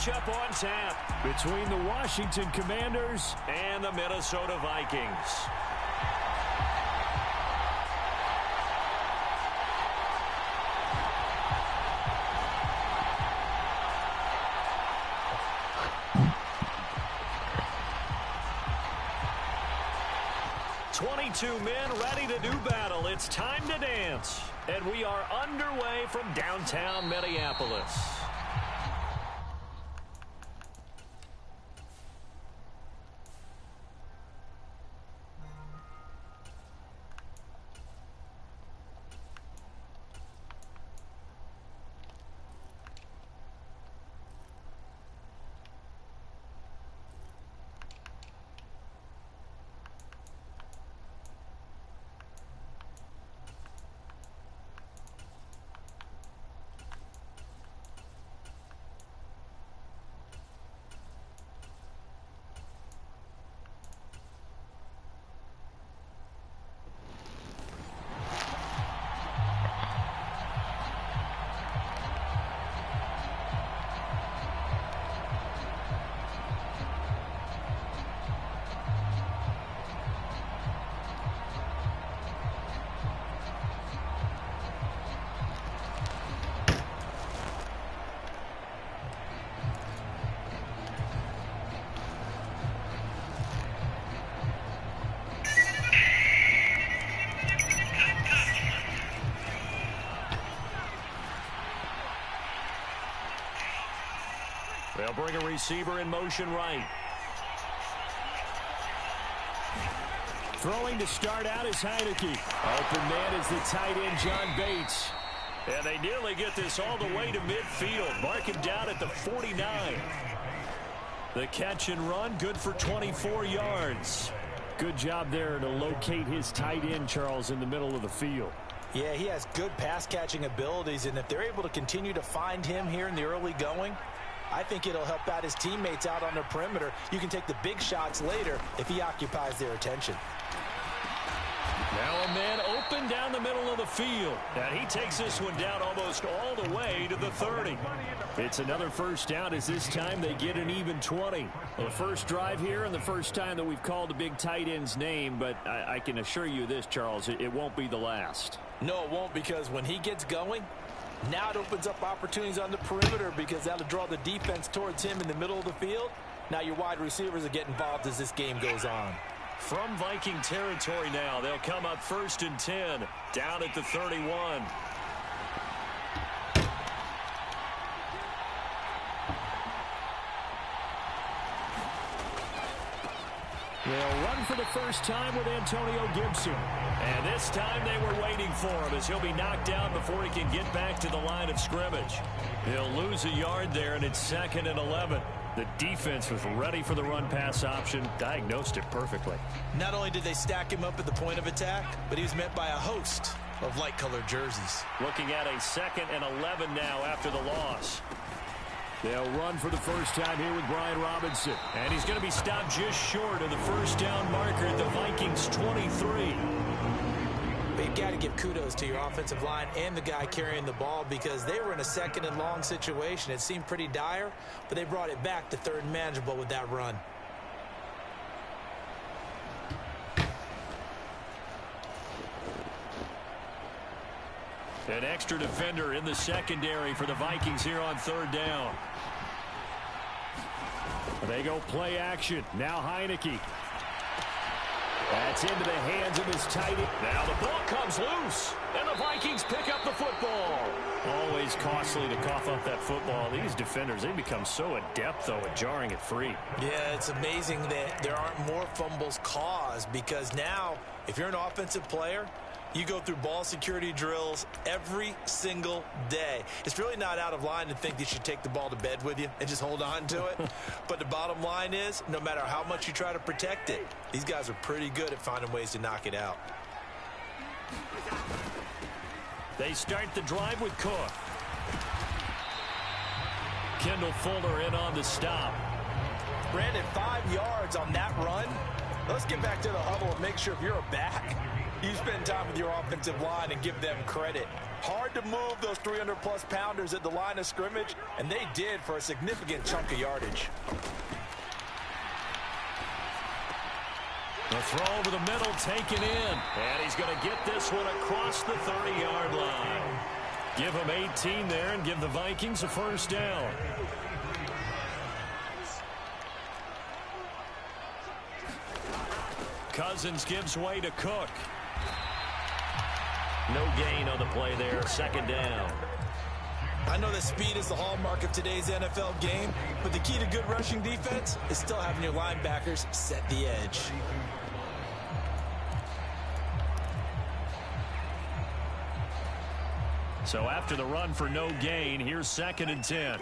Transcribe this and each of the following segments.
matchup on tap between the Washington Commanders and the Minnesota Vikings. Two men ready to do battle. It's time to dance. And we are underway from downtown Minneapolis. They'll bring a receiver in motion right. Throwing to start out is Heineke. Open man is the tight end, John Bates. And they nearly get this all the way to midfield. Mark him down at the 49. The catch and run, good for 24 yards. Good job there to locate his tight end, Charles, in the middle of the field. Yeah, he has good pass-catching abilities, and if they're able to continue to find him here in the early going, I think it'll help out his teammates out on the perimeter. You can take the big shots later if he occupies their attention. Now a man open down the middle of the field. And he takes this one down almost all the way to the 30. It's another first down as this time they get an even 20. Well, the first drive here and the first time that we've called a big tight end's name, but I can assure you this, Charles, it won't be the last. No, it won't, because when he gets going, now it opens up opportunities on the perimeter because that'll draw the defense towards him in the middle of the field. Now your wide receivers are getting involved as this game goes on. From Viking territory now, they'll come up 1st and 10, down at the 31. They'll run for the first time with Antonio Gibson. And this time they were waiting for him as he'll be knocked down before he can get back to the line of scrimmage. He'll lose a yard there, and it's 2nd and 11. The defense was ready for the run-pass option, diagnosed it perfectly. Not only did they stack him up at the point of attack, but he was met by a host of light-colored jerseys. Looking at a 2nd and 11 now after the loss. They'll run for the first time here with Brian Robinson. And he's going to be stopped just short of the first down marker at the Vikings' 23. But you've got to give kudos to your offensive line and the guy carrying the ball because they were in a 2nd and long situation. It seemed pretty dire, but they brought it back to 3rd and manageable with that run. An extra defender in the secondary for the Vikings here on 3rd down. They go play action. Now Heineke. That's into the hands of his tight end. Now the ball comes loose, and the Vikings pick up the football. Always costly to cough up that football. These defenders, they become so adept, though, at jarring it free. Yeah, it's amazing that there aren't more fumbles caused because now, if you're an offensive player, you go through ball security drills every single day. It's really not out of line to think you should take the ball to bed with you and just hold on to it. But the bottom line is, no matter how much you try to protect it, these guys are pretty good at finding ways to knock it out. They start the drive with Cook. Kendall Fuller in on the stop. Brandon, 5 yards on that run. Let's get back to the huddle and make sure if you're a back, you spend time with your offensive line and give them credit. Hard to move those 300-plus pounders at the line of scrimmage, and they did for a significant chunk of yardage. The throw over the middle taken in. And he's going to get this one across the 30-yard line. Give him 18 there and give the Vikings a first down. Cousins gives way to Cook. No gain on the play there. Second down. I know that speed is the hallmark of today's NFL game, but the key to good rushing defense is still having your linebackers set the edge. So after the run for no gain, here's 2nd and 10.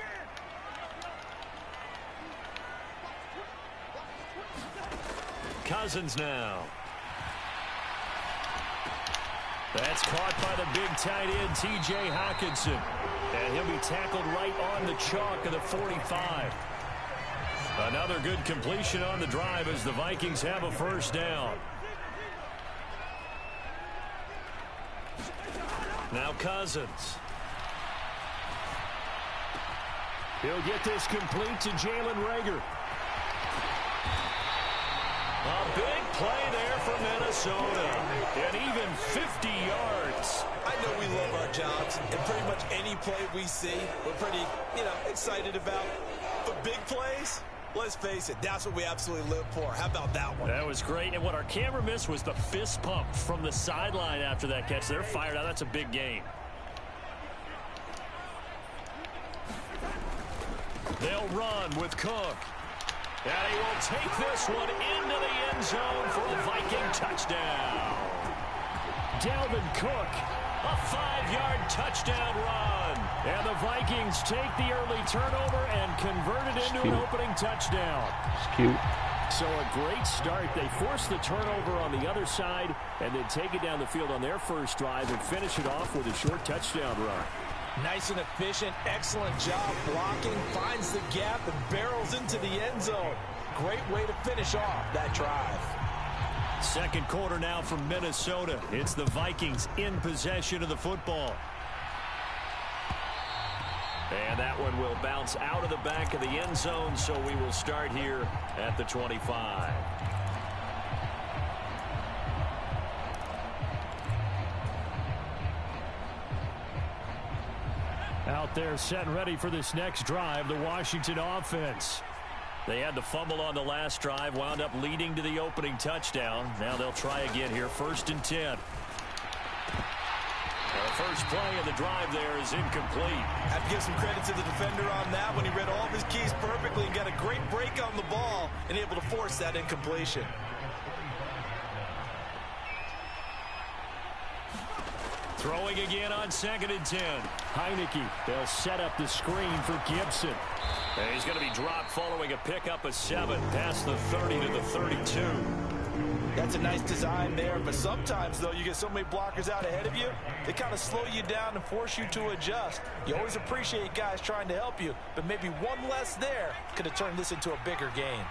Cousins now. That's caught by the big tight end, T.J. Hockenson. And he'll be tackled right on the chalk of the 45. Another good completion on the drive as the Vikings have a first down. Now Cousins. He'll get this complete to Jalen Reagor. A big play there for Minnesota. And even 50 yards. I know we love our jobs, and pretty much any play we see, we're pretty, excited about. But big plays, let's face it, that's what we absolutely live for. How about that one? That was great. And what our camera missed was the fist pump from the sideline after that catch. They're fired out. That's a big gain. They'll run with Cook. And he will take this one into the end zone for a Viking touchdown. Dalvin Cook, a 5-yard touchdown run. And the Vikings take the early turnover and convert it into an opening touchdown. It's cute. So a great start. They force the turnover on the other side and then take it down the field on their first drive and finish it off with a short touchdown run. Nice and efficient, excellent job blocking, finds the gap and barrels into the end zone. Great way to finish off that drive. Second quarter now from Minnesota. It's the Vikings in possession of the football. And that one will bounce out of the back of the end zone, so we will start here at the 25. Out there set and ready for this next drive, the Washington offense. They had the fumble on the last drive, wound up leading to the opening touchdown. Now they'll try again here, 1st and 10. The first play of the drive there is incomplete. I have to give some credit to the defender on that when he read all of his keys perfectly and got a great break on the ball and able to force that incompletion. Throwing again on 2nd and 10. Heineke, they'll set up the screen for Gibson. And he's going to be dropped following a pickup of 7 past the 30 to the 32. That's a nice design there, but sometimes, though, you get so many blockers out ahead of you, they kind of slow you down and force you to adjust. You always appreciate guys trying to help you, but maybe one less there could have turned this into a bigger game.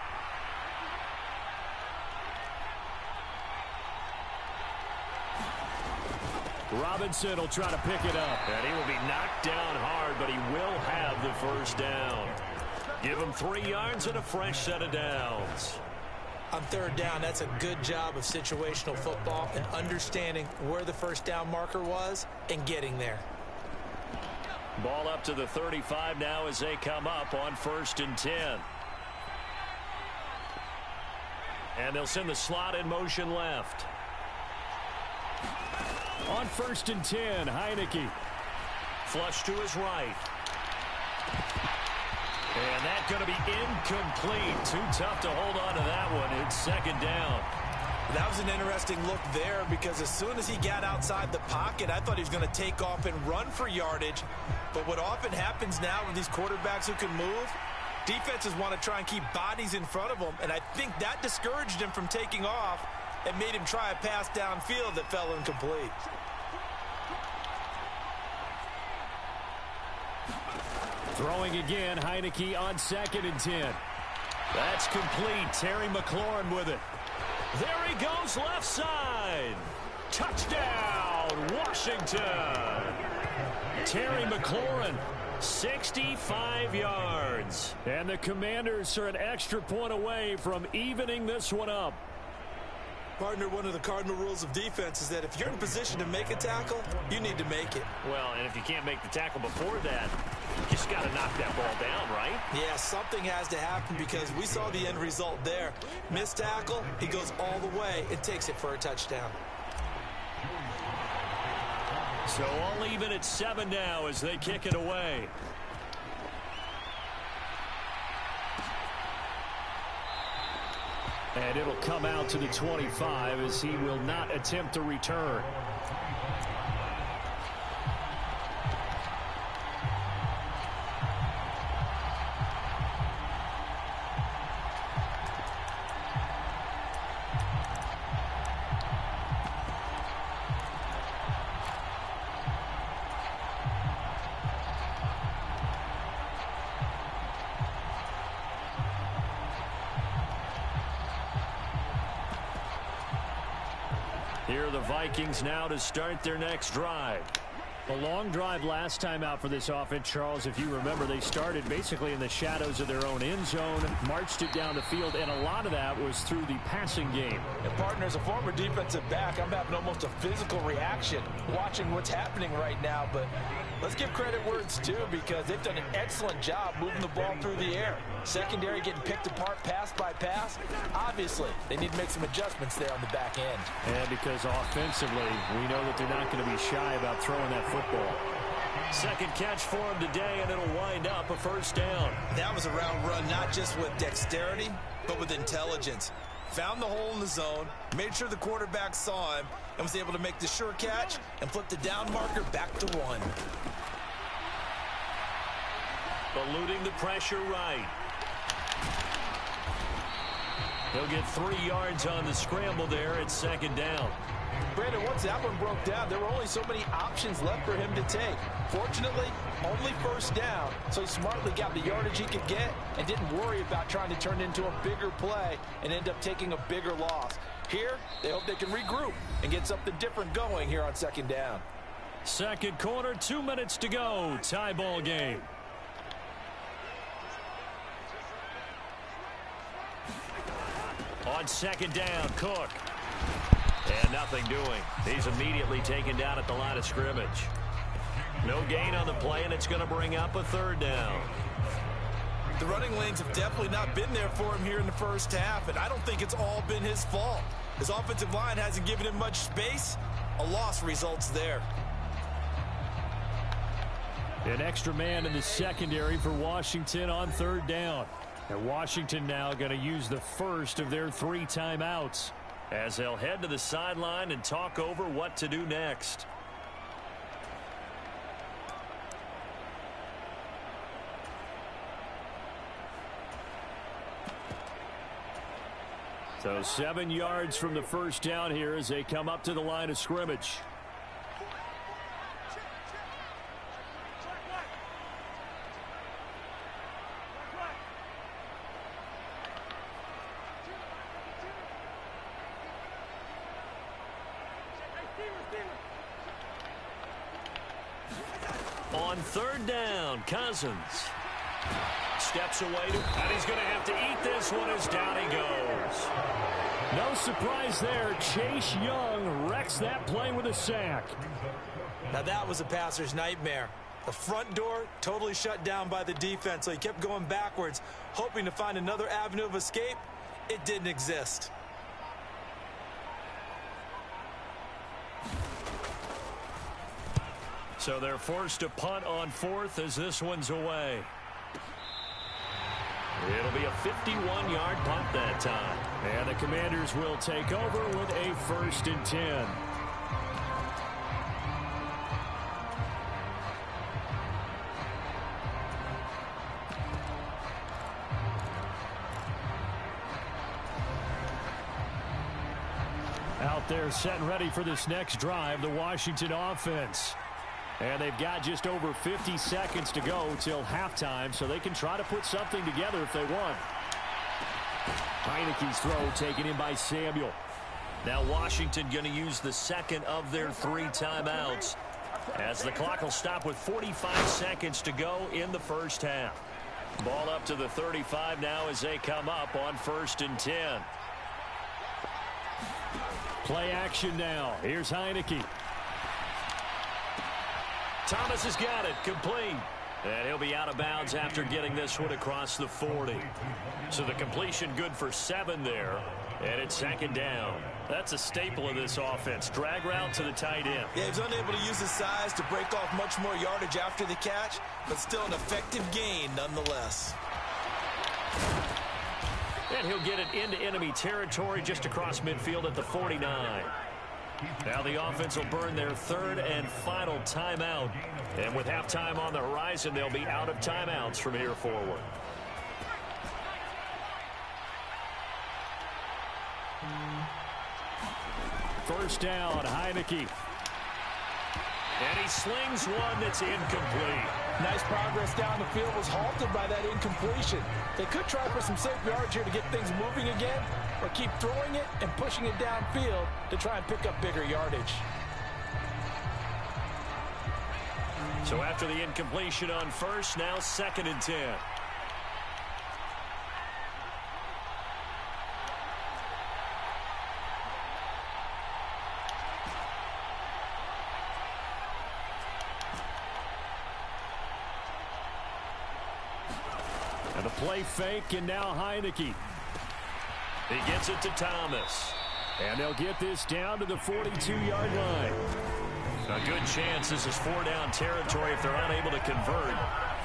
Robinson will try to pick it up. And he will be knocked down hard, but he will have the first down. Give him 3 yards and a fresh set of downs. On 3rd down, that's a good job of situational football and understanding where the first down marker was and getting there. Ball up to the 35 now as they come up on 1st and 10. And they'll send the slot in motion left. On 1st and 10, Heineke. Flush to his right. And that's going to be incomplete. Too tough to hold on to that one. It's 2nd down. That was an interesting look there because as soon as he got outside the pocket, I thought he was going to take off and run for yardage. But what often happens now with these quarterbacks who can move, defenses want to try and keep bodies in front of them. And I think that discouraged him from taking off and made him try a pass downfield that fell incomplete. Throwing again, Heineke on 2nd and 10. That's complete. Terry McLaurin with it. There he goes, left side. Touchdown, Washington. Terry McLaurin, 65 yards. And the Commanders are an extra point away from evening this one up. Partner, one of the cardinal rules of defense is that if you're in position to make a tackle, you need to make it. Well, and if you can't make the tackle before that, you just got to knock that ball down, right? Yeah, something has to happen because we saw the end result there. Missed tackle, he goes all the way and takes it for a touchdown. So all even at 7 now as they kick it away. And it'll come out to the 25 as he will not attempt to return. Here are the Vikings now to start their next drive. A long drive last time out for this offense, Charles. If you remember, they started basically in the shadows of their own end zone, marched it down the field, and a lot of that was through the passing game. And partner, as a former defensive back, I'm having almost a physical reaction watching what's happening right now. But let's give credit where it's due because they've done an excellent job moving the ball through the air. Secondary getting picked apart pass by pass. Obviously, they need to make some adjustments there on the back end. And because offensively, we know that they're not going to be shy about throwing that football. Second catch for him today, and it'll wind up a first down. That was a route run not just with dexterity, but with intelligence. Found the hole in the zone, made sure the quarterback saw him, and was able to make the sure catch and flip the down marker back to 1. Eluding the pressure right. He'll get 3 yards on the scramble there at second down. Brandon, once that one broke down, there were only so many options left for him to take. Fortunately, only first down, so he smartly got the yardage he could get and didn't worry about trying to turn it into a bigger play and end up taking a bigger loss. Here, they hope they can regroup and get something different going here on second down. Second quarter, 2 minutes to go. Tie ball game. On second down, Cook. And nothing doing. He's immediately taken down at the line of scrimmage. No gain on the play, and it's going to bring up a third down. The running lanes have definitely not been there for him here in the first half, and I don't think it's all been his fault. His offensive line hasn't given him much space. A loss results there. An extra man in the secondary for Washington on third down. And Washington now going to use the first of their 3 timeouts as they'll head to the sideline and talk over what to do next. So 7 yards from the first down here as they come up to the line of scrimmage. On third down, Cousins steps away, and he's going to have to eat this one as down he goes. No surprise there. Chase Young wrecks that play with a sack. Now that was a passer's nightmare. The front door totally shut down by the defense, so he kept going backwards, hoping to find another avenue of escape. It didn't exist. So they're forced to punt on fourth as this one's away. It'll be a 51-yard punt that time. And the Commanders will take over with a 1st and 10. Out there set and ready for this next drive, the Washington offense. And they've got just over 50 seconds to go till halftime, so they can try to put something together if they want. Heineke's throw taken in by Samuel. Now Washington going to use the second of their 3 timeouts. as the clock will stop with 45 seconds to go in the first half. Ball up to the 35 now as they come up on 1st and 10. Play action now. Here's Heineke. Thomas has got it. Complete. And he'll be out of bounds after getting this one across the 40. So the completion good for 7 there. And it's 2nd down. That's a staple of this offense. Drag route to the tight end. Yeah, he's unable to use his size to break off much more yardage after the catch, but still an effective gain nonetheless. And he'll get it into enemy territory just across midfield at the 49. Now the offense will burn their 3rd and final timeout. And with halftime on the horizon, they'll be out of timeouts from here forward. First down, Heineke. And he slings one that's incomplete. Nice progress down the field, was halted by that incompletion. They could try for some safe yards here to get things moving again, or keep throwing it and pushing it downfield to try and pick up bigger yardage. So after the incompletion on first, now 2nd and 10. And the play fake, and now Heineke. He gets it to Thomas. And they'll get this down to the 42-yard line. A good chance this is 4-down territory if they're unable to convert.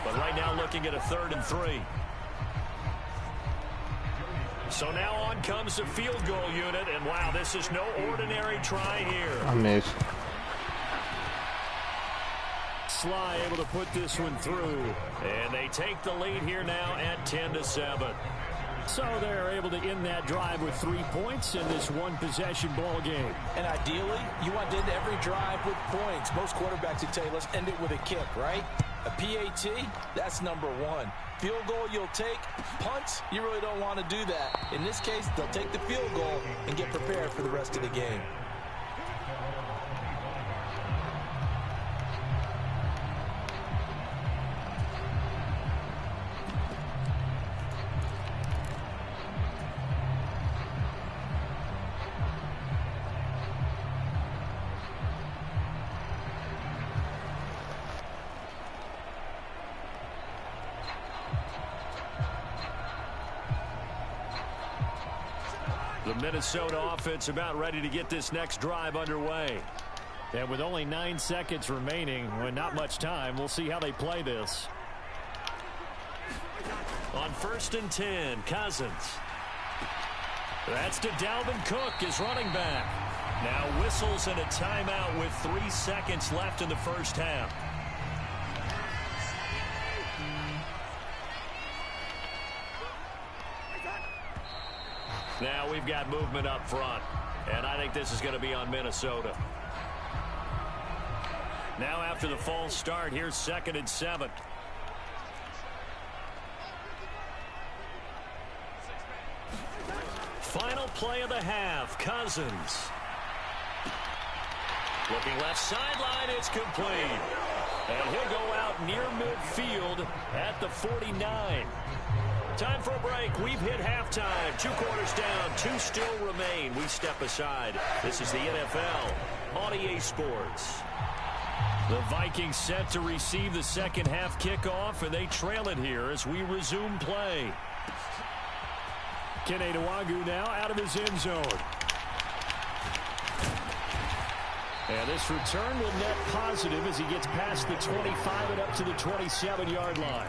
But right now looking at a 3rd and 3. So now on comes the field goal unit. And wow, this is no ordinary try here. I missed. Sly able to put this one through. And they take the lead here now at 10-7. So they're able to end that drive with 3 points in this one-possession ball game. And ideally, you want to end every drive with points. Most quarterbacks would tell you, let's end it with a kick, right? A PAT, that's number 1. Field goal you'll take. Punts, you really don't want to do that. In this case, they'll take the field goal and get prepared for the rest of the game. The Minnesota offense about ready to get this next drive underway. And with only 9 seconds remaining, well, not much time, we'll see how they play this. On 1st and 10, Cousins. That's to Dalvin Cook, his running back. Now whistles and a timeout with 3 seconds left in the first half. Now we've got movement up front, and I think this is going to be on Minnesota. Now after the false start, here's 2nd and 7. Final play of the half, Cousins. Looking left sideline, it's complete. And he'll go out near midfield at the 49. Time for a break. We've hit halftime. 2 quarters down. 2 still remain. We step aside. This is the NFL on EA Sports. The Vikings set to receive the second half kickoff, and they trail it here as we resume play. Kene Nwagu now out of his end zone. And this return will net positive as he gets past the 25 and up to the 27-yard line.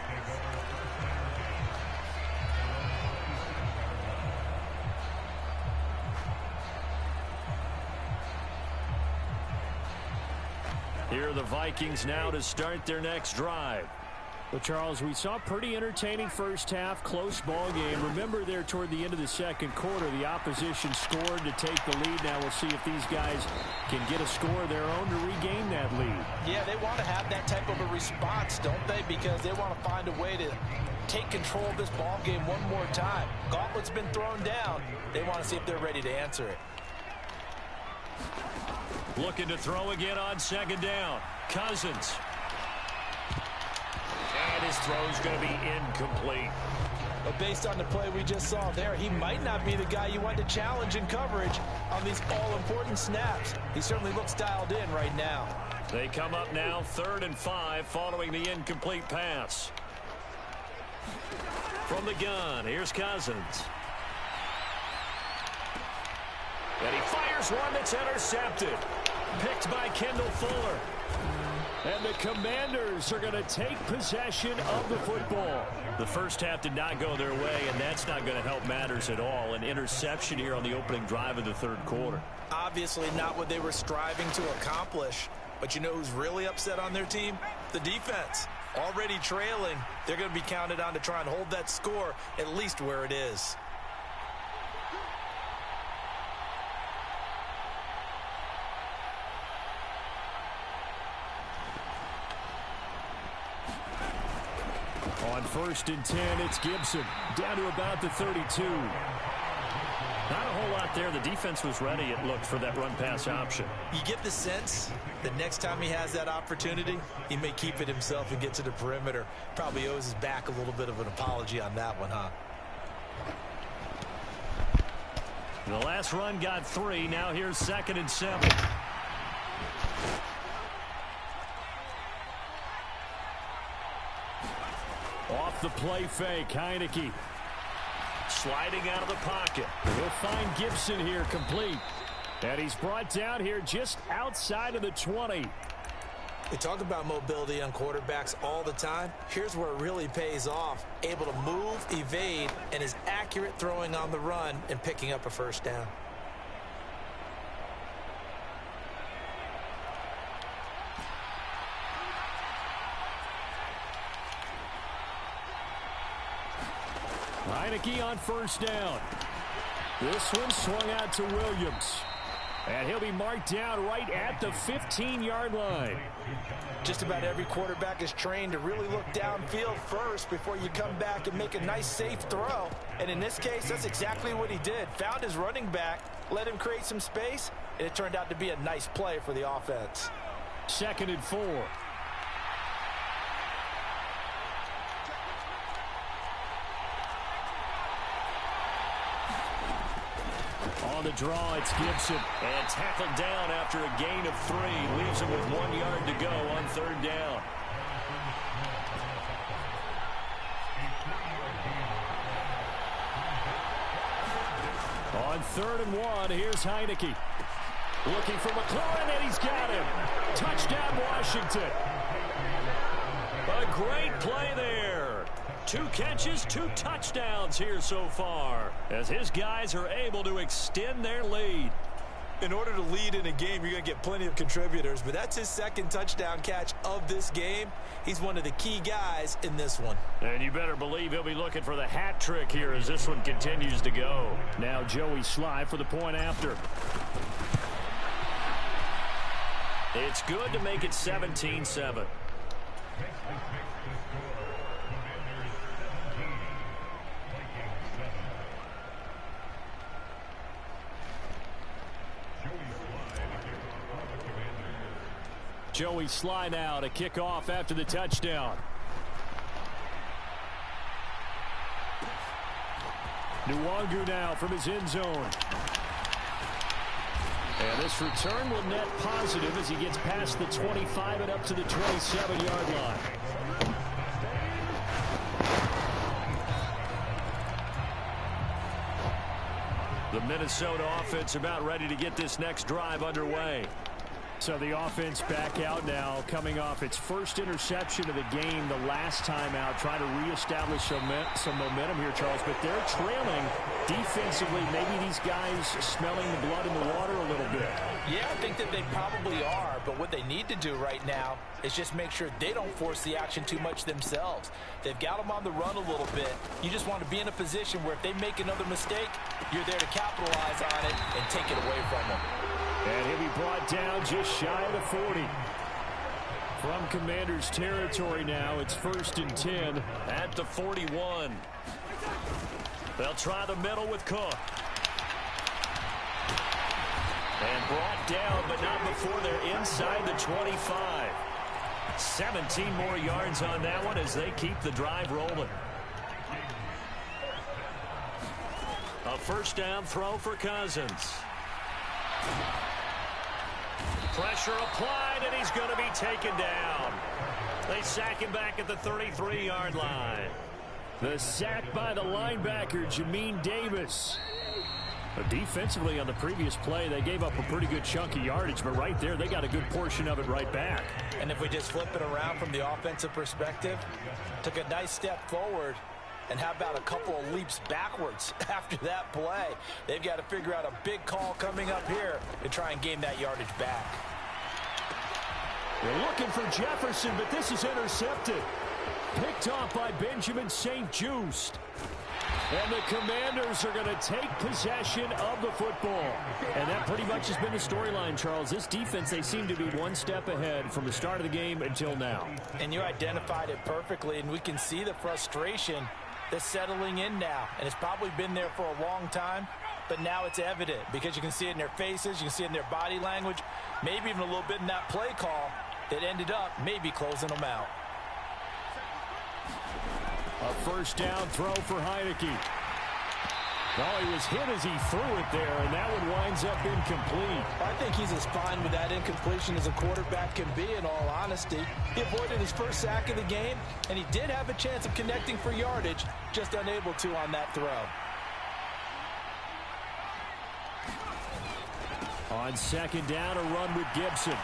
Here are the Vikings now to start their next drive. Well, Charles, we saw a pretty entertaining first half, close ball game. Remember there toward the end of the second quarter, the opposition scored to take the lead. Now we'll see if these guys can get a score of their own to regain that lead. Yeah, they want to have that type of a response, don't they? Because they want to find a way to take control of this ball game one more time. Gauntlet's been thrown down. They want to see if they're ready to answer it. Looking to throw again on second down. Cousins. And his throw's going to be incomplete. But based on the play we just saw there, he might not be the guy you want to challenge in coverage on these all-important snaps. He certainly looks dialed in right now. They come up now 3rd and 5 following the incomplete pass. From the gun, here's Cousins. And he fires one that's intercepted. Picked by Kendall Fuller. And the Commanders are going to take possession of the football. The first half did not go their way, and that's not going to help matters at all. An interception here on the opening drive of the 3rd quarter. Obviously not what they were striving to accomplish. But you know who's really upset on their team? The defense. Already trailing, they're going to be counted on to try and hold that score at least where it is. On 1st and 10, it's Gibson. Down to about the 32. Not a whole lot there. The defense was ready, it looked, for that run-pass option. You get the sense that next time he has that opportunity, he may keep it himself and get to the perimeter. Probably owes his back a little bit of an apology on that one, huh? The last run got 3. Now here's 2nd and 7. Off the play fake, Heineke. Sliding out of the pocket. We'll find Gibson here complete. And he's brought down here just outside of the 20. They talk about mobility on quarterbacks all the time. Here's where it really pays off. Able to move, evade, and is accurate throwing on the run and picking up a first down. Heineke on 1st down. This one swung out to Williams. And he'll be marked down right at the 15-yard line. Just about every quarterback is trained to really look downfield first before you come back and make a nice, safe throw. And in this case, that's exactly what he did. Found his running back, let him create some space, and it turned out to be a nice play for the offense. 2nd and 4. On the draw, it's Gibson. And tackled down after a gain of 3. Leaves him with 1 yard to go on 3rd down. On 3rd and 1, here's Heineke. Looking for McLaurin, and he's got him. Touchdown, Washington. A great play there. 2 catches, 2 touchdowns here so far, as his guys are able to extend their lead. In order to lead in a game, you're going to get plenty of contributors, but that's his 2nd touchdown catch of this game. He's one of the key guys in this one. And you better believe he'll be looking for the hat trick here as this one continues to go. Now Joey Sly for the point after. It's good to make it 17-7. Joey Sly now to kick off after the touchdown. Nwangu now from his end zone. And this return will net positive as he gets past the 25 and up to the 27-yard line. The Minnesota offense about ready to get this next drive underway. So the offense back out now, coming off its first interception of the game the last time out, trying to reestablish some momentum here, Charles. But they're trailing defensively. Maybe these guys smelling the blood in the water a little bit. Yeah, I think that they probably are. But what they need to do right now is just make sure they don't force the action too much themselves. They've got them on the run a little bit. You just want to be in a position where if they make another mistake, you're there to capitalize on it and take it away from them. And he'll be brought down just shy of the 40. From Commanders territory now, it's 1st and 10 at the 41. They'll try the middle with Cook. And brought down, but not before they're inside the 25. 17 more yards on that one as they keep the drive rolling. A first down throw for Cousins. Pressure applied, and he's going to be taken down. They sack him back at the 33-yard line. The sack by the linebacker, Jamin Davis. But defensively on the previous play, they gave up a pretty good chunk of yardage, but right there, they got a good portion of it right back. And if we just flip it around from the offensive perspective, took a nice step forward, and how about a couple of leaps backwards after that play? They've got to figure out a big call coming up here to try and gain that yardage back. They're looking for Jefferson, but this is intercepted. Picked off by Benjamin St-Juste. And the Commanders are going to take possession of the football. And that pretty much has been the storyline, Charles. This defense, they seem to be one step ahead from the start of the game until now. And you identified it perfectly, and we can see the frustration that's settling in now. And it's probably been there for a long time, but now it's evident because you can see it in their faces, you can see it in their body language, maybe even a little bit in that play call that ended up maybe closing them out. A first down throw for Heineke. Oh, he was hit as he threw it there, and that one winds up incomplete. I think he's as fine with that incompletion as a quarterback can be, in all honesty. He avoided his first sack of the game, and he did have a chance of connecting for yardage, just unable to on that throw. On second down, a run with Gibson.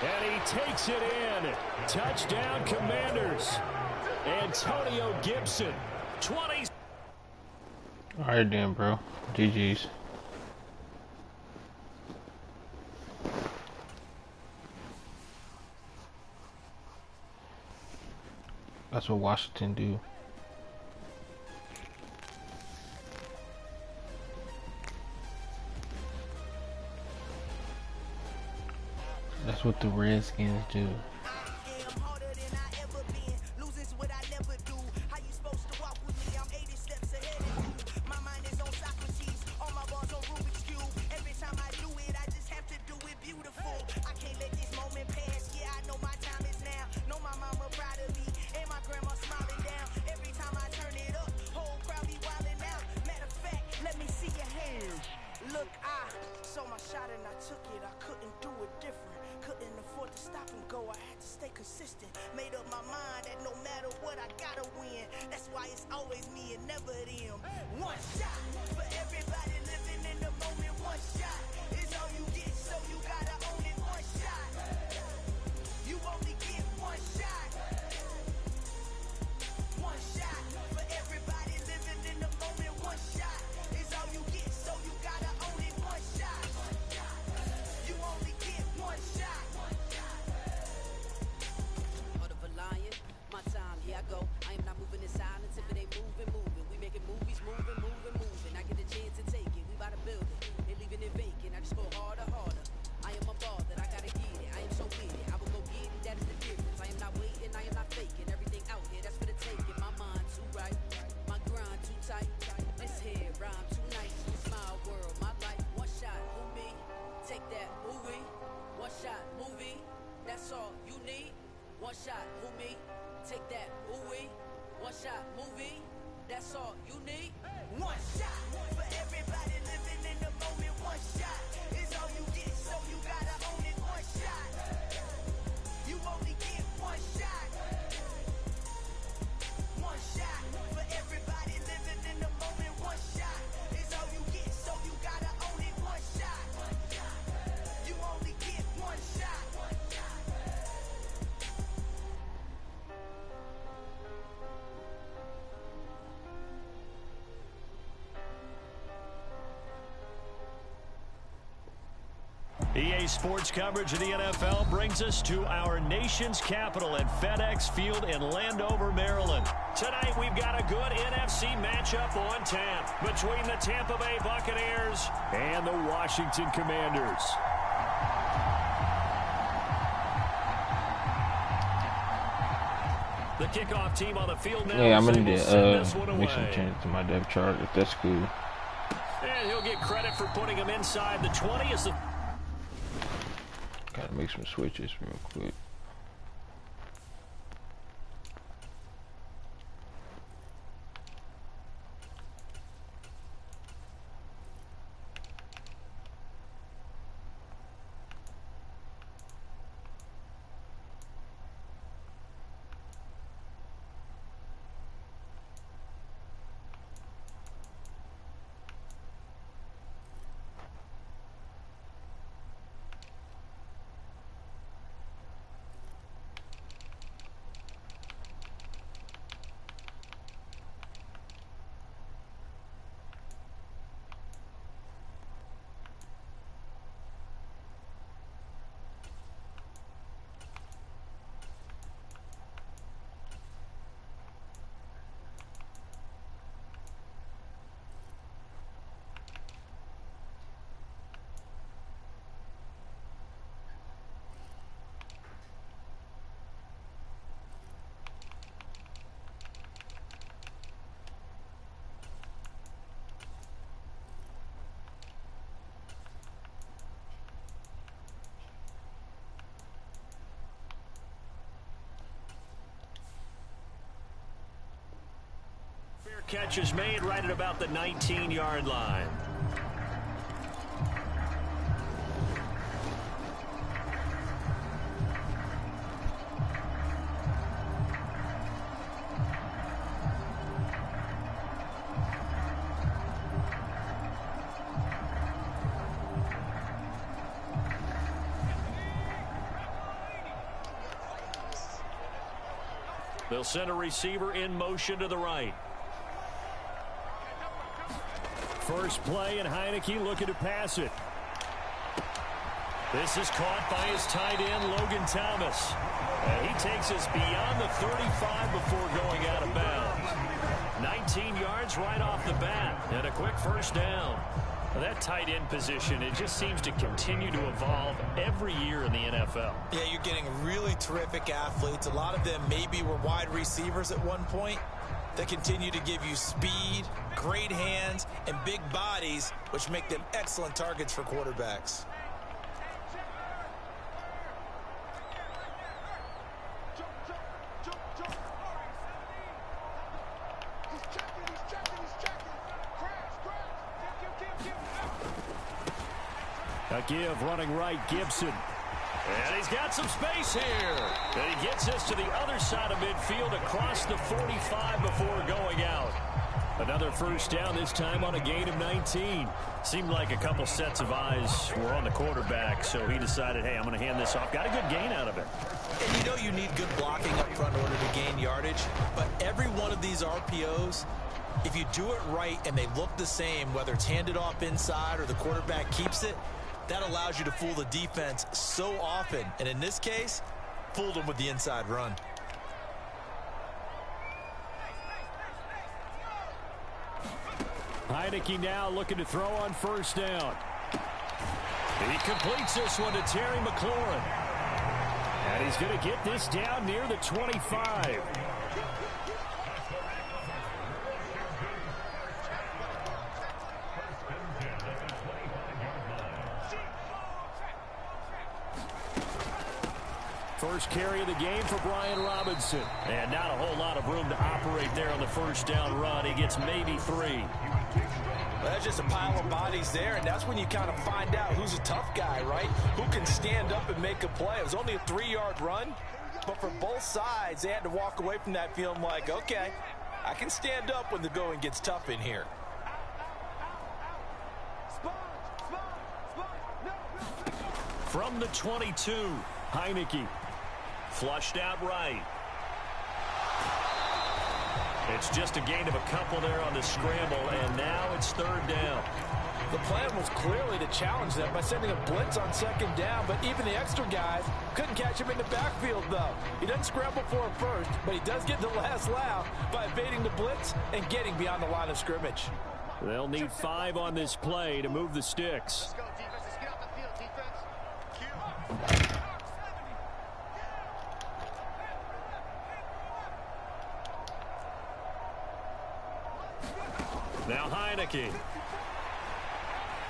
And he takes it in. Touchdown, Commanders. Antonio Gibson. 20. All right, then, bro. GG's. That's what Washington do. That's what the Redskins do. EA Sports coverage of the NFL brings us to our nation's capital at FedEx Field in Landover, Maryland. Tonight we've got a good NFC matchup on tap between the Tampa Bay Buccaneers and the Washington Commanders. The kickoff team on the field now. Yeah, I'm gonna make some changes to my depth chart if that's cool. And he'll get credit for putting him inside the 20 as the... Gotta make some switches real quick. Catch is made right at about the 19-yard line. They'll send a receiver in motion to the right. First play, and Heineke looking to pass it. This is caught by his tight end, Logan Thomas. And he takes us beyond the 35 before going out of bounds. 19 yards right off the bat, and a quick first down. Well, that tight end position, it just seems to continue to evolve every year in the NFL. Yeah, you're getting really terrific athletes. A lot of them maybe were wide receivers at one point. They continue to give you speed, great hands, and big bodies, which make them excellent targets for quarterbacks. A give running right, Gibson. And he's got some space here. And he gets us to the other side of midfield across the 45 before going out. Another first down, this time on a gain of 19. Seemed like a couple sets of eyes were on the quarterback, so he decided, hey, I'm going to hand this off. Got a good gain out of it. And you know you need good blocking up front in order to gain yardage, but every one of these RPOs, if you do it right and they look the same, whether it's handed off inside or the quarterback keeps it, that allows you to fool the defense so often. And in this case, fooled them with the inside run. Heineke now looking to throw on first down. He completes this one to Terry McLaurin. And he's going to get this down near the 25. First carry of the game for Brian Robinson. And not a whole lot of room to operate there on the first down run. He gets maybe 3. Well, that's just a pile of bodies there, and that's when you kind of find out who's a tough guy, right? Who can stand up and make a play. It was only a 3-yard run, but for both sides, they had to walk away from that feeling like, okay, I can stand up when the going gets tough in here. From the 22, Heineke. Flushed out right. It's just a gain of a couple there on the scramble, and now it's third down. The plan was clearly to challenge them by sending a blitz on second down, but even the extra guys couldn't catch him in the backfield, though. He doesn't scramble for it first, but he does get the last laugh by evading the blitz and getting beyond the line of scrimmage. They'll need 5 on this play to move the sticks. Let's go, defense. Let's get off the field, defense. Now Heineke.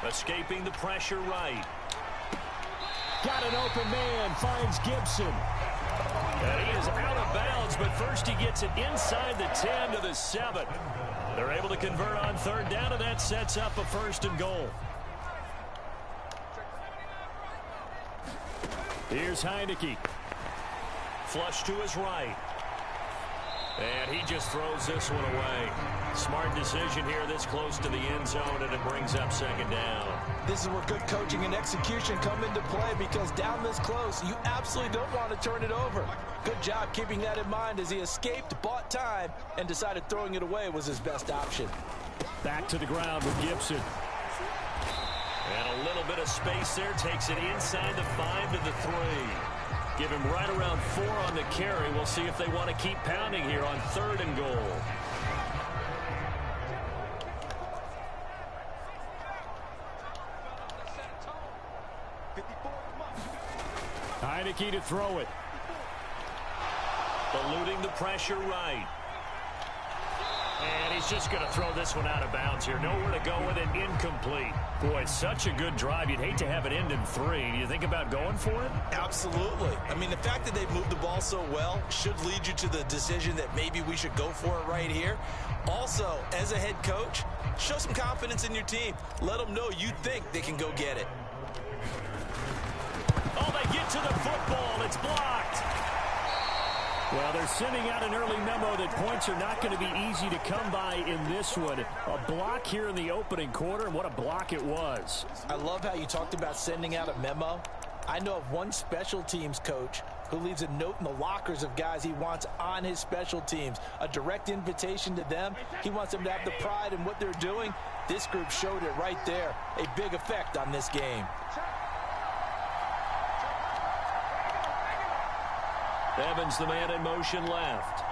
Escaping the pressure right. Got an open man, finds Gibson. And he is out of bounds, but first he gets it inside the 10 to the 7. They're able to convert on third down, and that sets up a 1st and goal. Here's Heineke. Flush to his right. And he just throws this one away. Smart decision here this close to the end zone, and it brings up 2nd down. This is where good coaching and execution come into play, because down this close, you absolutely don't want to turn it over. Good job keeping that in mind as he escaped, bought time, and decided throwing it away was his best option. Back to the ground with Gibson. And a little bit of space there, takes it inside the 5 to the 3. Give him right around 4 on the carry. We'll see if they want to keep pounding here on 3rd and goal. Heineke to throw it. Eluding the pressure right. And he's just going to throw this one out of bounds here. Nowhere to go with it. Incomplete. Boy, such a good drive. You'd hate to have it end in 3. Do you think about going for it? Absolutely. I mean, the fact that they've moved the ball so well should lead you to the decision that maybe we should go for it right here. Also, as a head coach, show some confidence in your team. Let them know you think they can go get it. Oh, they get to the football. It's blocked. Well, they're sending out an early memo that points are not going to be easy to come by in this one. A block here in the opening quarter, and what a block it was. I love how you talked about sending out a memo. I know of one special teams coach who leaves a note in the lockers of guys he wants on his special teams. A direct invitation to them. He wants them to have the pride in what they're doing. This group showed it right there. A big effect on this game. Evans, the man in motion left.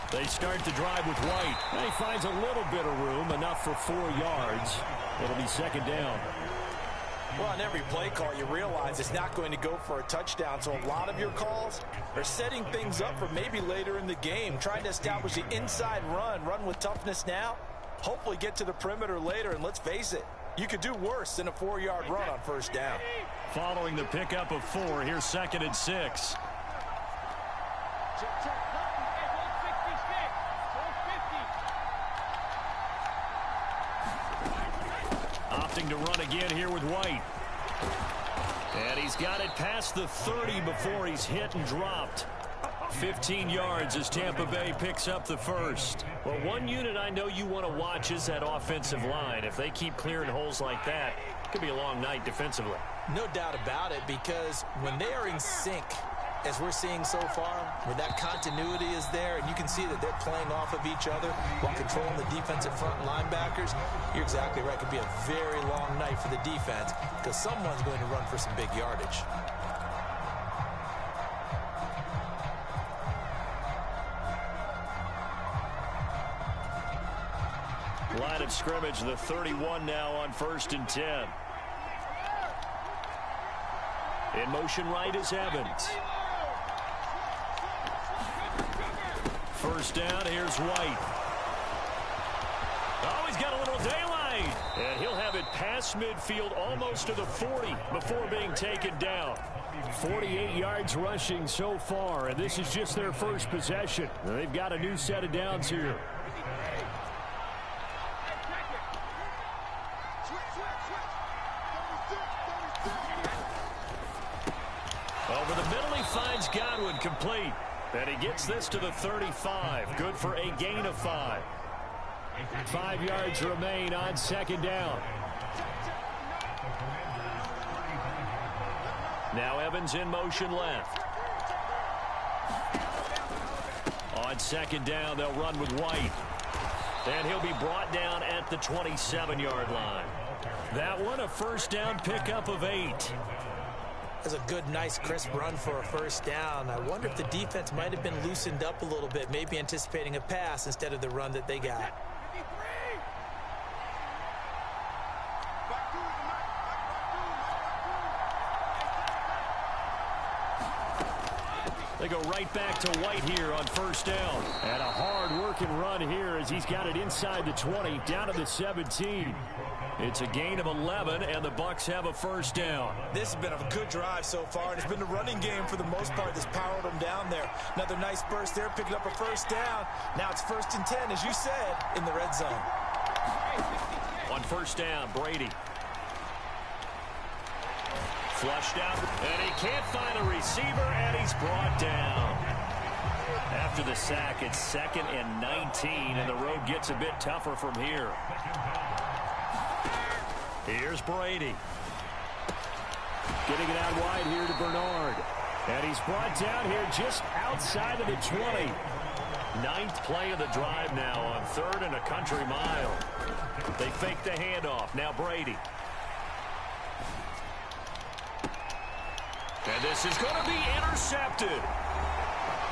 They start the drive with White. And he finds a little bit of room, enough for 4 yards. It'll be 2nd down. Well, on every play call, you realize it's not going to go for a touchdown. So a lot of your calls are setting things up for maybe later in the game, trying to establish the inside run with toughness now, hopefully get to the perimeter later. And let's face it, you could do worse than a 4-yard run on 1st down. Following the pickup of 4, here's 2nd and 6. Opting to run again here with White. And he's got it past the 30 before he's hit and dropped. 15 yards as Tampa Bay picks up the 1st. Well, one unit I know you want to watch is that offensive line. If they keep clearing holes like that, it could be a long night defensively. No doubt about it, because when they are in sync, as we're seeing so far, when that continuity is there and you can see that they're playing off of each other while controlling the defensive front linebackers, you're exactly right. It could be a very long night for the defense because someone's going to run for some big yardage. Line of scrimmage, the 31 now on 1st and 10. In motion right is Evans. 1st down, here's White. Oh, he's got a little daylight. And he'll have it past midfield almost to the 40 before being taken down. 48 yards rushing so far, and this is just their first possession. They've got a new set of downs here. Over the middle, he finds Godwin, complete. And he gets this to the 35. Good for a gain of 5. 5 yards remain on 2nd down. Now Evans in motion left. On 2nd down, they'll run with White. And he'll be brought down at the 27-yard line. That one, a 1st down pickup of 8. That's a good, nice, crisp run for a 1st down. I wonder if the defense might have been loosened up a little bit, maybe anticipating a pass instead of the run that they got. They to go right back to White here on first down. And a hard-working run here as he's got it inside the 20, down to the 17. It's a gain of 11, and the Bucs have a first down. This has been a good drive so far, and it's been the running game for the most part that's powered them down there. Another nice burst there, picking up a first down. Now it's 1st and 10, as you said, in the red zone. On first down, Brady. Flushed out, and he can't find a receiver, and he's brought down. After the sack, it's 2nd and 19, and the road gets a bit tougher from here. Here's Brady. Getting it out wide here to Bernard. And he's brought down here just outside of the 20. 9th play of the drive now on 3rd and a country mile. They fake the handoff. Now Brady. And this is going to be intercepted.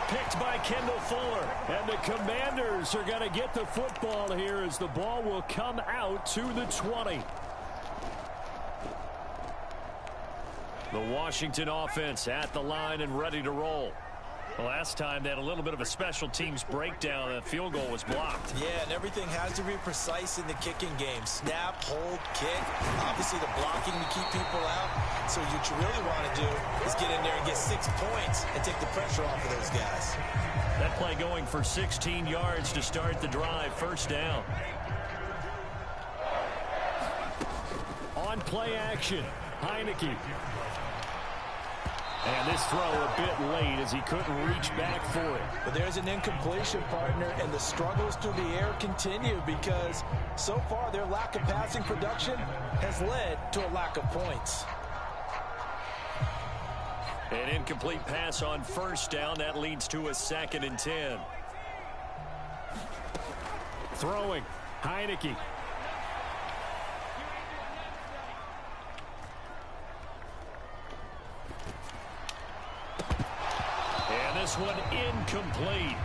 Picked by Kendall Fuller. And the Commanders are going to get the football here as the ball will come out to the 20. The Washington offense at the line and ready to roll. Last time they had a little bit of a special teams breakdown. That field goal was blocked. Yeah, and everything has to be precise in the kicking game. Snap, hold, kick. Obviously the blocking to keep people out. So what you really want to do is get in there and get 6 points and take the pressure off of those guys. That play going for 16 yards to start the drive. First down. On play action, Heineke. And this throw a bit late as he couldn't reach back for it. But there's an incompletion, partner, and the struggles through the air continue because so far their lack of passing production has led to a lack of points. An incomplete pass on first down. That leads to a 2nd and 10. Throwing, Heineke. This one incomplete.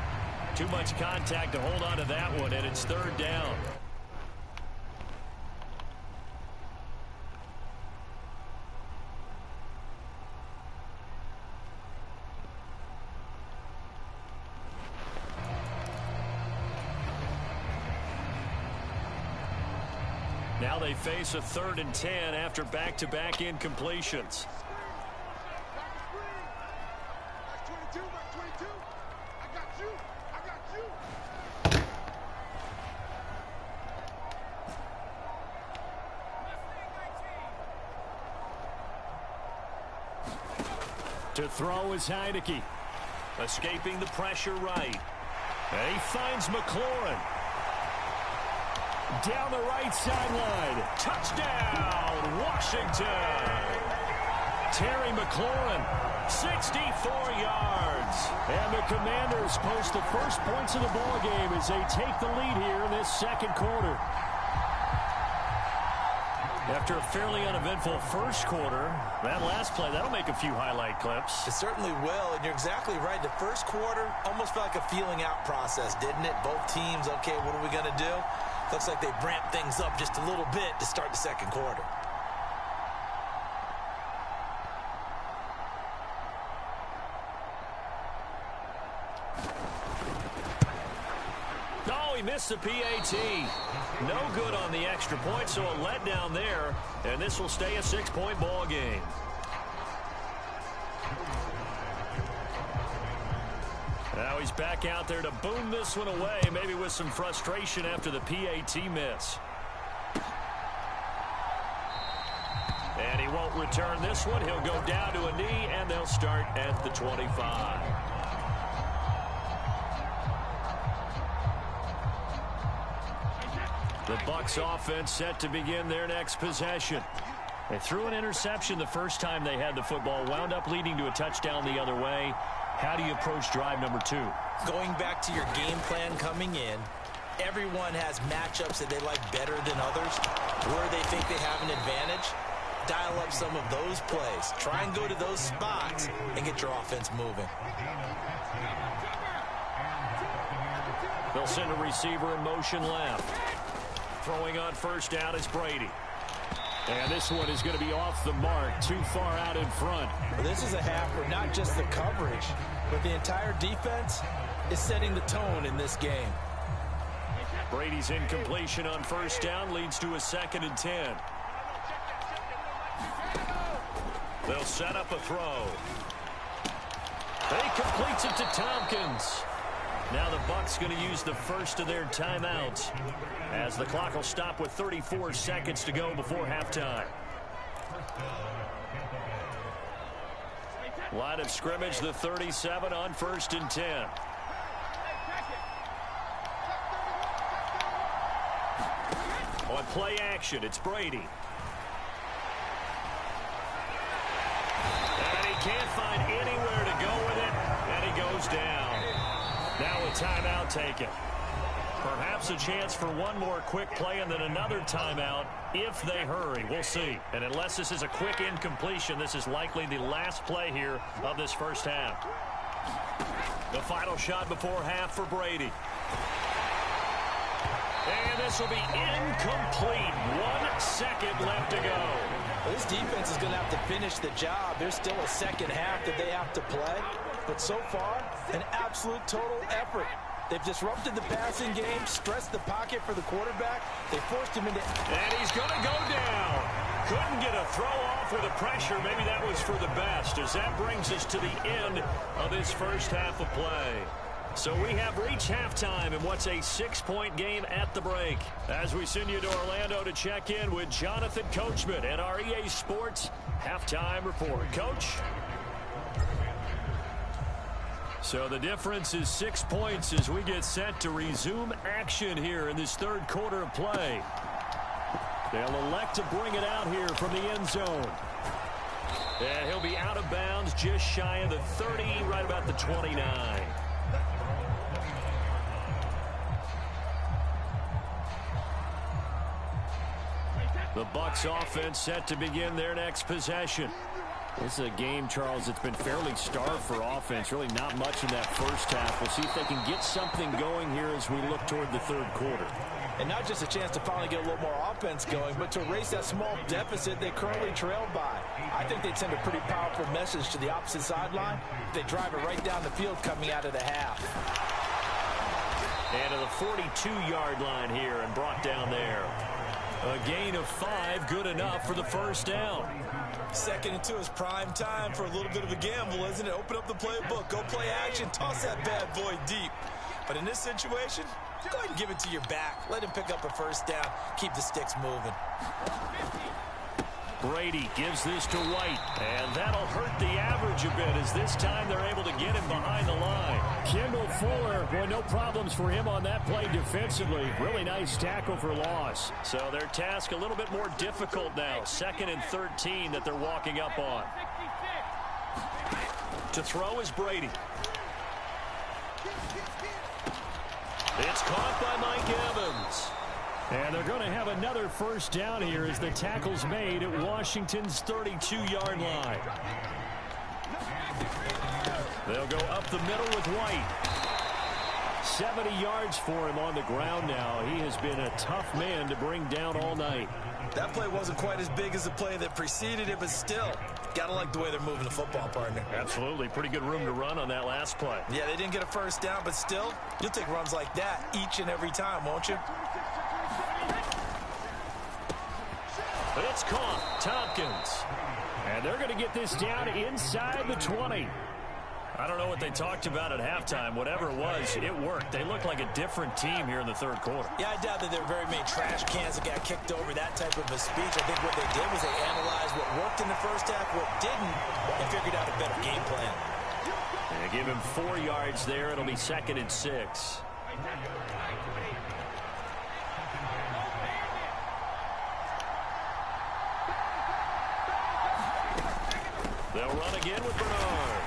Too much contact to hold on to that one, and it's 3rd down. Now they face a 3rd and 10 after back-to-back incompletions. To throw is Heineke. Escaping the pressure right. And he finds McLaurin. Down the right sideline. Touchdown, Washington. Terry McLaurin, 64 yards. And the Commanders post the first points of the ball game as they take the lead here in this 2nd quarter. After a fairly uneventful first quarter, that last play, that'll make a few highlight clips. It certainly will, and you're exactly right. The first quarter almost felt like a feeling out process, didn't it? Both teams, okay, what are we going to do? Looks like they ramped things up just a little bit to start the 2nd quarter. Oh, he missed the PAT. No good on the extra point, so a letdown there, and this will stay a 6-point ball game. Now he's back out there to boom this one away, maybe with some frustration after the PAT miss. And he won't return this one. He'll go down to a knee, and they'll start at the 25. The Bucs offense set to begin their next possession. They threw an interception the first time they had the football, wound up leading to a touchdown the other way. How do you approach drive number 2? Going back to your game plan coming in, everyone has matchups that they like better than others. Where they think they have an advantage, dial up some of those plays. Try and go to those spots and get your offense moving. They'll send a receiver in motion left. Throwing on first down is Brady. And this one is going to be off the mark, too far out in front. Well, this is a half where not just the coverage but the entire defense is setting the tone in this game. Brady's incompletion on first down leads to a 2nd and 10. They'll set up a throw. He completes it to Tompkins. Now the Bucs going to use the first of their timeouts as the clock will stop with 34 seconds to go before halftime. Line of scrimmage, the 37 on 1st and 10. On play action, it's Brady. And he can't find anywhere to go with it, and he goes down. Now a timeout taken. Perhaps a chance for one more quick play and then another timeout if they hurry. We'll see. And unless this is a quick incompletion, this is likely the last play here of this first half. The final shot before half for Brady. And this will be incomplete. 1 second left to go. Well, this defense is going to have to finish the job. There's still a second half that they have to play. But so far, an absolute total effort. They've disrupted the passing game, stressed the pocket for the quarterback. They forced him into... And he's going to go down. Couldn't get a throw off with the pressure. Maybe that was for the best, as that brings us to the end of this first half of play. So we have reached halftime in what's a 6-point game at the break. As we send you to Orlando to check in with Jonathan Coachman and our EA Sports Halftime Report. Coach? So the difference is 6 points as we get set to resume action here in this third quarter of play. They'll elect to bring it out here from the end zone. And he'll be out of bounds just shy of the 30, right about the 29. The Bucs offense set to begin their next possession. This is a game, Charles, that's been fairly starved for offense. Really not much in that first half. We'll see if they can get something going here as we look toward the third quarter. And not just a chance to finally get a little more offense going, but to erase that small deficit they currently trailed by. I think they'd send a pretty powerful message to the opposite sideline. They drive it right down the field coming out of the half. And to the 42-yard line here and brought down there. A gain of 5, good enough for the first down. 2nd and 2 is prime time for a little bit of a gamble, isn't it? Open up the playbook, go play action, toss that bad boy deep. But in this situation, go ahead and give it to your back. Let him pick up a first down. Keep the sticks moving. Brady gives this to White, and that'll hurt the average a bit as this time they're able to get him behind the line. Kendall Fuller, boy, no problems for him on that play defensively. Really nice tackle for loss. So their task a little bit more difficult now. 2nd and 13 that they're walking up on. To throw is Brady. It's caught by Mike Evans. And they're going to have another first down here as the tackle's made at Washington's 32-yard line. They'll go up the middle with White. 70 yards for him on the ground now. He has been a tough man to bring down all night. That play wasn't quite as big as the play that preceded it, but still, gotta like the way they're moving the football, partner. Absolutely. Pretty good room to run on that last play. Yeah, they didn't get a first down, but still, you'll take runs like that each and every time, won't you? But it's caught. Tompkins. And they're going to get this down inside the 20. I don't know what they talked about at halftime. Whatever it was, it worked. They look like a different team here in the third quarter. Yeah, I doubt that there were very many trash cans that got kicked over, that type of a speech. I think what they did was they analyzed what worked in the first half, what didn't, and figured out a better game plan. They give him 4 yards there. It'll be 2nd and 6. They'll run again with Bernard.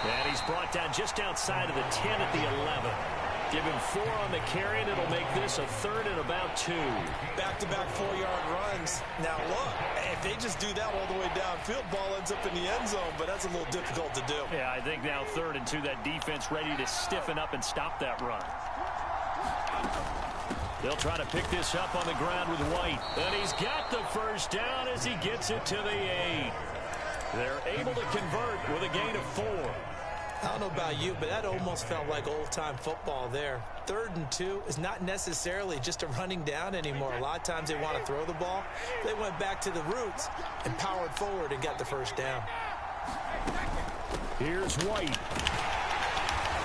And he's brought down just outside of the 10 at the 11. Give him 4 on the carry, and it'll make this a 3rd and about 2. Back-to-back 4-yard runs. Now, look, if they just do that all the way downfield, ball ends up in the end zone, but that's a little difficult to do. Yeah, I think now 3rd and 2, that defense ready to stiffen up and stop that run. They'll try to pick this up on the ground with White. And he's got the first down as he gets it to the 8. They're able to convert with a gain of 4. I don't know about you, but that almost felt like old-time football there. 3rd and 2 is not necessarily just a running down anymore. A lot of times they want to throw the ball. They went back to the roots and powered forward and got the first down. Here's White.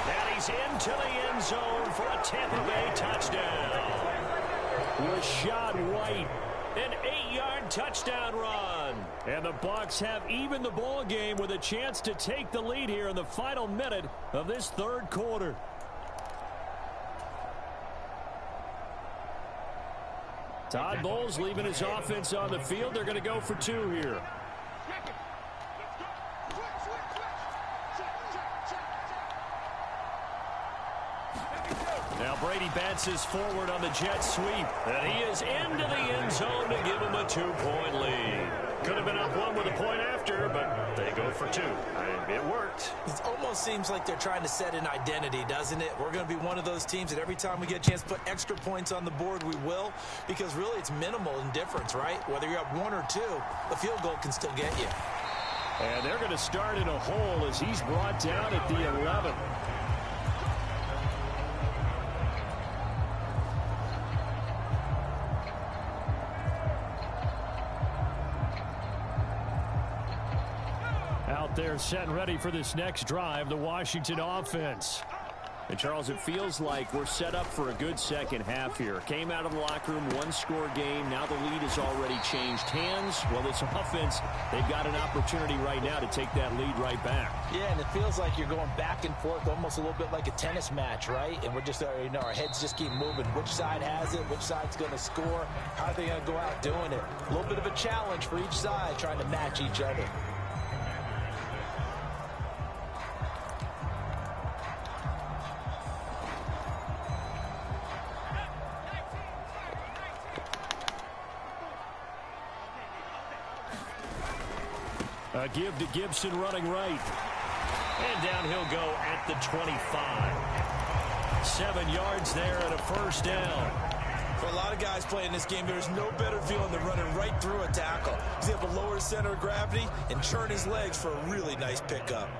And he's into the end zone for a Tampa Bay touchdown. Rashad White, an 8-yard touchdown run. And the Bucs have even the ball game with a chance to take the lead here in the final minute of this 3rd quarter. Todd Bowles leaving his offense on the field. They're going to go for 2 here. Now Brady bounces forward on the jet sweep. And he is into the end zone to give him a 2-point lead. Could have been up 1 with a point after, but they go for 2. It worked. It almost seems like they're trying to set an identity, doesn't it? We're going to be one of those teams that every time we get a chance to put extra points on the board, we will. Because really it's minimal in difference, right? Whether you're up 1 or 2, the field goal can still get you. And they're going to start in a hole as he's brought down at the 11. They're set and ready for this next drive, the Washington offense. And Charles, it feels like we're set up for a good second half here. Came out of the locker room, 1-score game. Now the lead has already changed hands. Well, this offense, they've got an opportunity right now to take that lead right back. Yeah, and it feels like you're going back and forth, almost a little bit like a tennis match, right? And we're just, our heads just keep moving. Which side has it? Which side's going to score? How are they going to go out doing it? A little bit of a challenge for each side, trying to match each other. A give to Gibson running right. And down he'll go at the 25. 7 yards there and a first down. For a lot of guys playing this game, there's no better feeling than running right through a tackle. He's able to lower his center of gravity and churn his legs for a really nice pickup.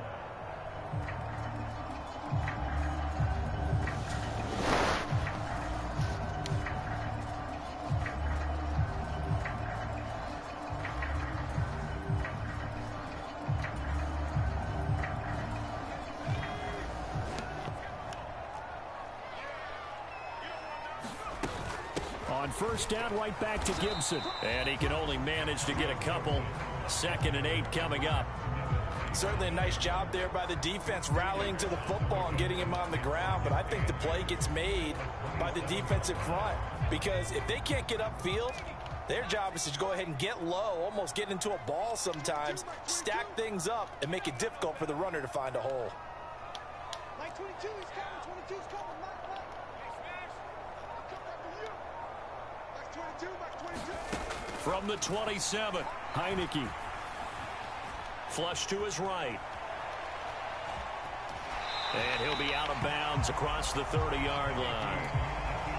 On first down, right back to Gibson. And he can only manage to get a couple. 2nd and 8 coming up. Certainly a nice job there by the defense rallying to the football and getting him on the ground. But I think the play gets made by the defensive front. Because if they can't get upfield, their job is to go ahead and get low, almost get into a ball sometimes, stack things up, and make it difficult for the runner to find a hole. Like 22, he's coming. 22's coming. From the 27, Heineke. Flush to his right. And he'll be out of bounds across the 30-yard line.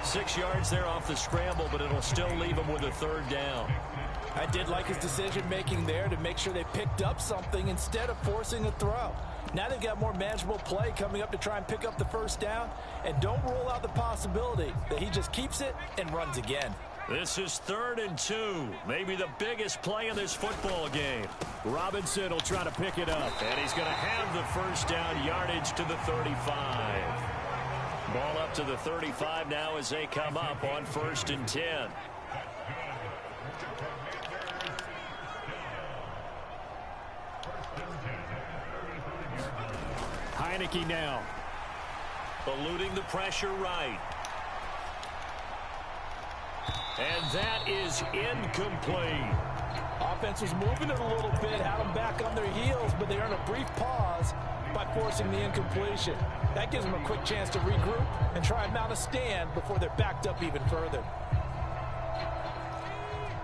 6 yards there off the scramble, but it'll still leave him with a 3rd down. I did like his decision-making there to make sure they picked up something instead of forcing a throw. Now they've got more manageable play coming up to try and pick up the first down, and don't rule out the possibility that he just keeps it and runs again. This is 3rd and 2. Maybe the biggest play in this football game. Robinson will try to pick it up, and he's going to have the first down, yardage to the 35. Ball up to the 35 now as they come up on 1st and 10. Heineke now. Eluding the pressure right. And that is incomplete. Offense was moving it a little bit, had them back on their heels, but they earned a brief pause by forcing the incompletion. That gives them a quick chance to regroup and try and mount a stand before they're backed up even further.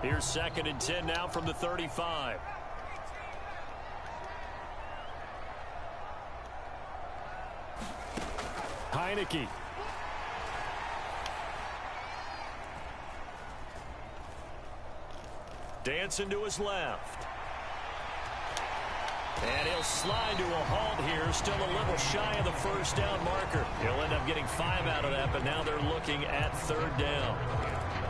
Here's 2nd and 10 now from the 35. Heineke. Dancing to his left. And he'll slide to a halt here, still a little shy of the first down marker. He'll end up getting 5 out of that, but now they're looking at 3rd down.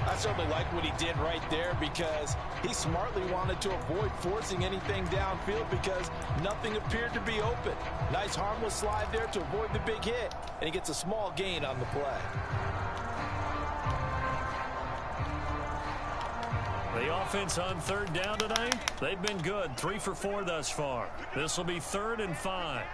I certainly like what he did right there because he smartly wanted to avoid forcing anything downfield because nothing appeared to be open. Nice harmless slide there to avoid the big hit, and he gets a small gain on the play. The offense on 3rd down tonight, they've been good. 3 for 4 thus far. This will be 3rd and 5.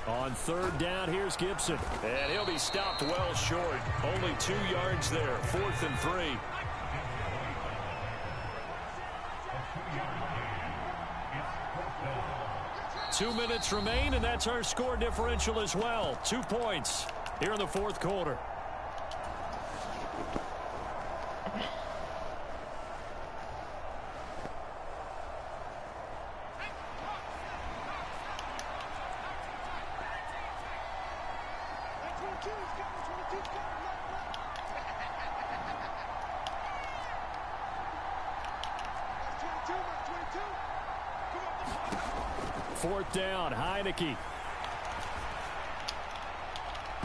On 3rd down, here's Gibson. And he'll be stopped well short. Only 2 yards there. 4th and 3. Two minutes remain, and that's our score differential as well. 2 points here in the 4th quarter. Fourth down, Heineke.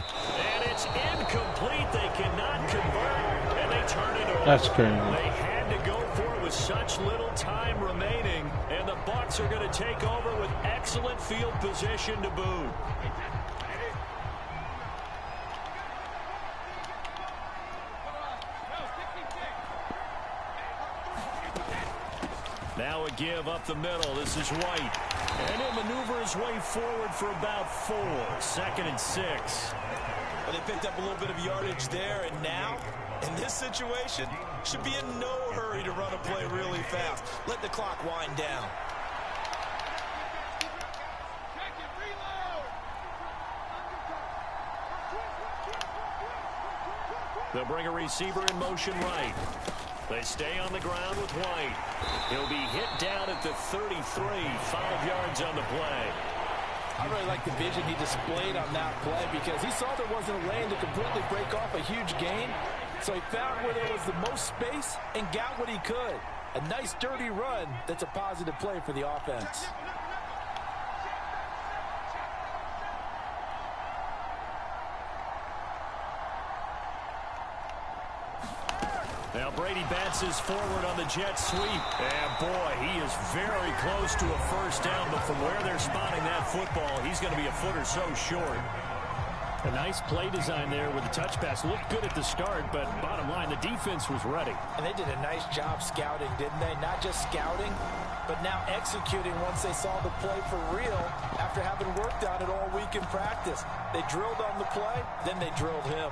And it's incomplete. They cannot convert, and they turn it over. That's crazy. They had to go for it with such little time remaining, and the Bucs are going to take over with excellent field position to boot. Now a give up the middle. This is White. And he'll maneuver his way forward for about 4. 2nd and 6. But they picked up a little bit of yardage there, and now, in this situation, should be in no hurry to run a play really fast. Let the clock wind down. They'll bring a receiver in motion right. They stay on the ground with White. He'll be hit down at the 33, 5 yards on the play. I really like the vision he displayed on that play because he saw there wasn't a lane to completely break off a huge gain. So he found where there was the most space and got what he could. A nice dirty run that's a positive play for the offense. Now Brady bounces forward on the jet sweep. And boy, he is very close to a first down, but from where they're spotting that football, he's going to be a foot or so short. A nice play design there with the touch pass. Looked good at the start, but bottom line, the defense was ready. And they did a nice job scouting, didn't they? Not just scouting, but now executing once they saw the play for real after having worked on it all week in practice. They drilled on the play, then they drilled him.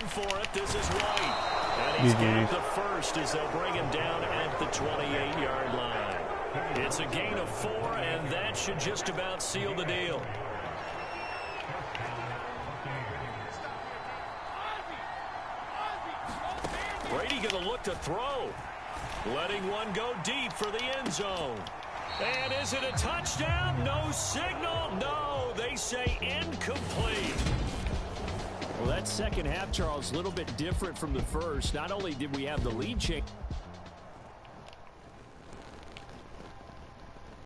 For it, this is White, and he's gained the first as they'll bring him down at the 28-yard line. It's a gain of 4, and that should just about seal the deal. Brady going to look to throw, letting one go deep for the end zone. And is it a touchdown? No signal. No, they say incomplete. Well, that second half, Charles, a little bit different from the first. Not only did we have the lead change.